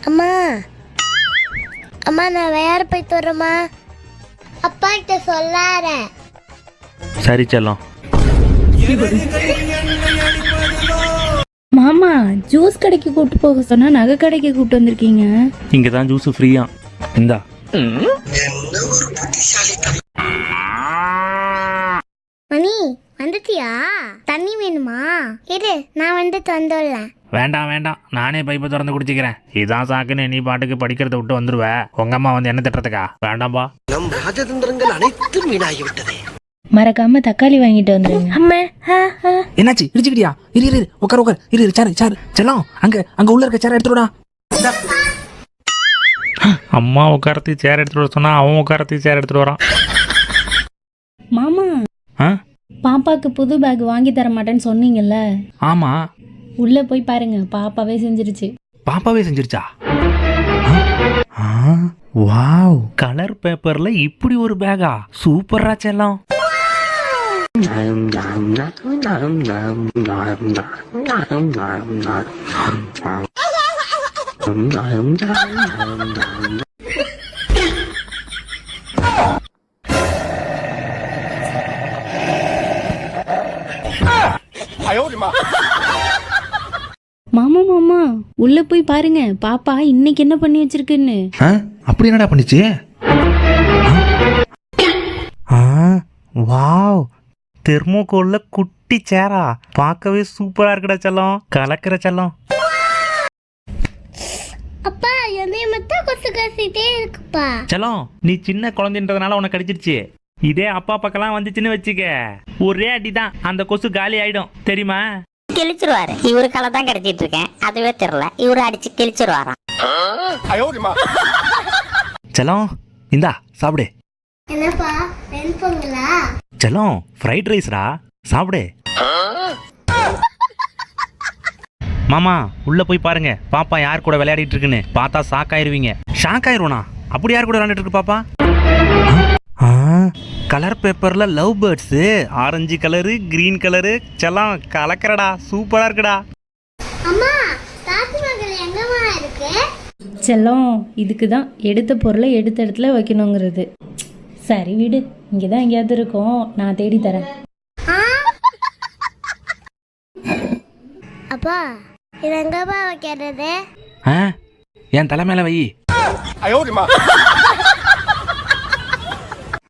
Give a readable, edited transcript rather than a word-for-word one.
அம்மா அம்மா நான் வேற போயிட்டு வரேம்மா. அப்பா கிட்ட சொல்லாரேன். சரி செல்லம். மாமா ஜூஸ் கடைக்கு கூப்பிட்டு போக சொன்னா நகை கடைக்கு கூப்பிட்டு வந்திருக்கீங்க. இங்கே தான் ஜூஸ் ஃப்ரீயா. இந்தா. மணி வந்துட்டியா? தண்ணி வேணுமா? இரு நான் வந்துட்டு வந்துடலாம். வேண்டாம் வேண்டாம், நானே பைப்பை திறந்து குடிச்சிக்கிறேன். இதான் சாக்குன்னு நீ பாட்டுக்கு படிக்கிறத விட்டு வந்துடுவ. உங்க அம்மா வந்து என்ன திட்டுறதுக்கா? வேண்டாம்பா. நம் ராஜதந்திரங்கள் அனைத்தும் வீணாகிவிட்டதே. மறக்காம தக்காளி வாங்கிட்டு வந்துருங்க. அம்மா என்னாச்சு? இடிச்சுக்கிட்டியா? இரு உட்கார் இரு சாரு செல்லம், அங்க உள்ள இருக்க சேர எடுத்துடா. அம்மா உட்காரத்தி சேர் எடுத்துட்டு வர சொன்னா அவன் உட்காரத்தி சேர் எடுத்துட்டு வரான். மாமா பாப்பாக்கு புது பேக் வாங்கி தர மாட்டேன்னு சொன்னீங்கல்ல? ஆமா, உள்ள போய் பாருங்க, பாப்பாவே செஞ்சிருச்சு. பாப்பாவே செஞ்சிருச்சா? வாவ், கலர் பேப்பர்ல இப்படி ஒரு பேகா? சூப்பரா செல்லம். மாமா மாமா உள்ள போய் பாருங்க, பாப்பா இன்னைக்கு என்ன பண்ணி வச்சிருக்குன்னு. அப்படி என்னடா பண்ணிச்சு? வாவ், தெர்மோகோல்ல குட்டி சேரா? பார்க்கவே சூப்பரா இருக்குடா செல்லம், கலக்கிற செல்லம். அப்பா என்னைய மட்டும் கொசு கசிட்டே இருக்குப்பா. செல்லம், நீ சின்ன குழந்தைன்றதுனால உனக்கு கடிச்சிருச்சு. இதே அப்பா பக்கம்லாம் வந்துச்சுன்னு வச்சுக்க, ஒரே அடிதான் அந்த கொசு காலி ஆயிடும், தெரியுமா? கிழிச்சிருவாரு. இவரு களை தான் கிடைச்சிட்டு இருக்கேன், அதுவே தெரியல. இவரு அடிச்சு கிழிச்சிருவாராம். செல்லம், இந்தா சாப்பிடு. என்னப்பா வெண்பொங்கலா? செல்லம், ஃப்ரைட் ரைஸ்ரா, சாப்பிடு. மாமா உள்ள போய் பாருங்க, பாப்பா யார் கூட விளையாடிட்டு இருக்குன்னு. பார்த்தா ஷாக் ஆயிருவீங்க. ஷாக் ஆயிருவனா? அப்படி யார் கூட விளையாடிட்டு இருக்கு பாப்பா? கலர் பேப்பர்ல love birds, orange colour, green colour. செல்லம், கலக்கறடா, சூப்பரா இருக்குடா. அம்மா தாஜ்மஹால் எங்கம்மா இருக்கு? செல்லம், இதுக்கு தான் எடுத்த பொருளை எடுத்த இடத்துல வைக்கணுங்கிறது. சரி விடு, இங்கதான் எங்கேயாவது இருக்கும், நான் தேடி தரேன். அப்பா இது எங்கப்பா வைக்கிறது? என் தலைமையில வை.